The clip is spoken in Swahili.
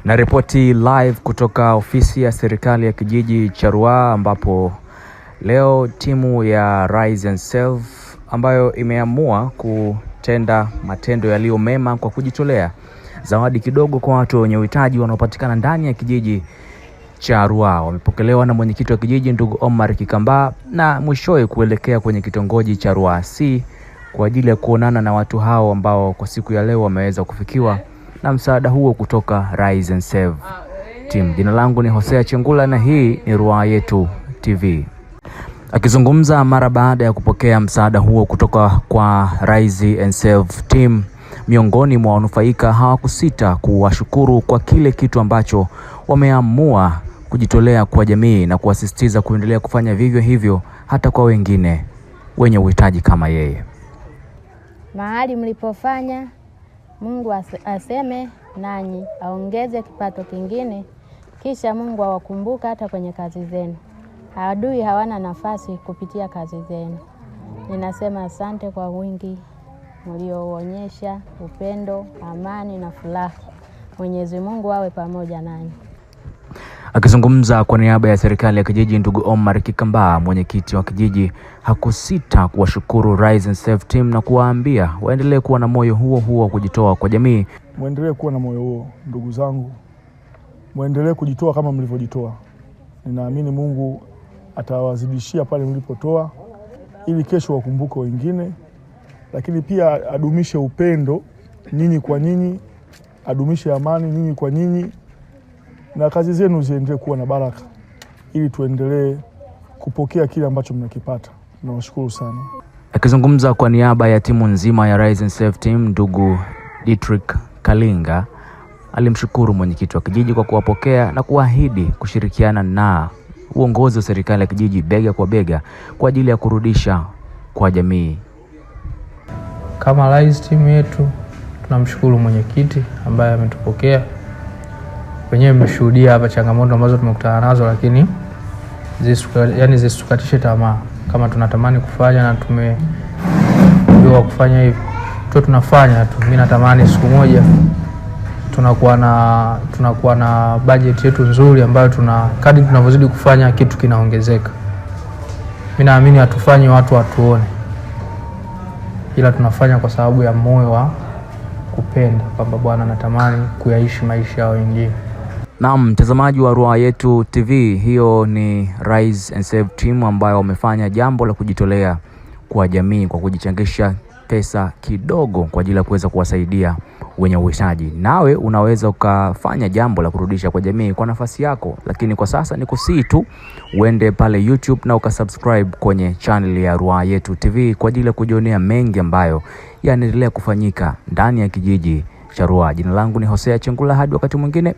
Na ripoti live kutoka ofisi ya serikali ya kijiji cha Ruaha, ambapo leo timu ya Rise and Serve ambayo imeamua kutenda matendo yaliyo mema kwa kujitolea zawadi kidogo kwa watu wenye uhitaji wanaopatikana ndani ya kijiji cha Ruaha wamepokelewa na mwenyekiti wa kijiji ndugu Omar Kikamba, na mwishowe kuelekea kwenye kitongoji cha Ruaha C kwa ajili ya kuonana na watu hao ambao kwa siku ya leo wameweza kufikiwa na msaada huo kutoka Rise and Serve team. Jina langu ni Hosea Chengula na hii ni Ruaha Yetu TV. Akizungumza mara baada ya kupokea msaada huo kutoka kwa Rise and Serve team, miongoni mwa wanufaika hawakusita kuwashukuru kwa kile kitu ambacho wameamua kujitolea kwa jamii na kuwasisitiza kuendelea kufanya vivyo hivyo hata kwa wengine wenye uhitaji kama yeye. Mahali mlipofanya, Mungu aseme nanyi, aongeze kipato kingine, kisha Mungu awakumbuka hata kwenye kazi zenu. Adui hawana nafasi kupitia kazi zenu. Ninasema asante kwa wingi mlioonyesha, upendo, amani na furaha. Mwenyezi Mungu awe pamoja nanyi. Akizungumza kwa niaba ya serikali ya kijiji ndugu Omar Kikamba, mwenyekiti wa kijiji hakusita kuwashukuru Rise and Serve team na kuwaambia waendelee kuwa na moyo huo huo kujitoa kwa jamii. Muendelee kuwa na moyo huo ndugu zangu. Muendelee kujitoa kama mlivyojitoa. Ninaamini Mungu atawazidishia pale mlipotoa ili kesho wakumbuke wengine, lakini pia adumishe upendo nyinyi kwa nyinyi, adumishe amani nyinyi kwa nyinyi, na kazi zenu ziendelee kuwa na baraka ili tuendelee kupokea kile ambacho mnakipata. Nawashukuru sana. Akizungumza kwa niaba ya timu nzima ya Rise and Serve team, ndugu Dietrich Kalinga alimshukuru mwenyekiti wa kijiji kwa kuwapokea na kuahidi kushirikiana na uongozi wa serikali ya kijiji bega kwa bega kwa ajili ya kurudisha kwa jamii. Kama Rise team yetu tunamshukuru mwenyekiti ambaye ametupokea. Wenyewe mmeshuhudia hapa changamoto ambazo tumekutana nazo, lakini zisitukatishe tamaa. Kama tunatamani kufanya na tumejua kufanya hivi, tunafanya tu. Mimi natamani siku moja tunakuwa na budget yetu nzuri ambayo kadri tunavyozidi kufanya kitu kinaongezeka. Mimi naamini hatufanyi watu watuone, ila tunafanya kwa sababu ya moyo wa kupenda, kwamba Bwana anatamani kuyaishi maisha yao wengine. Naam, mtazamaji wa Ruaha Yetu TV, hiyo ni Rise and Serve team ambayo wamefanya jambo la kujitolea kwa jamii kwa kujichangisha pesa kidogo kwa ajili ya kuweza kuwasaidia wenye uhitaji. Nawe unaweza ukafanya jambo la kurudisha kwa jamii kwa nafasi yako, lakini kwa sasa ni kusii tu uende pale YouTube na ukasubscribe kwenye channel ya Ruaha Yetu TV kwa ajili ya kujionea mengi ambayo yanaendelea kufanyika ndani ya kijiji cha Ruaha. Jina langu ni Hosea Chengula, hadi wakati mwingine.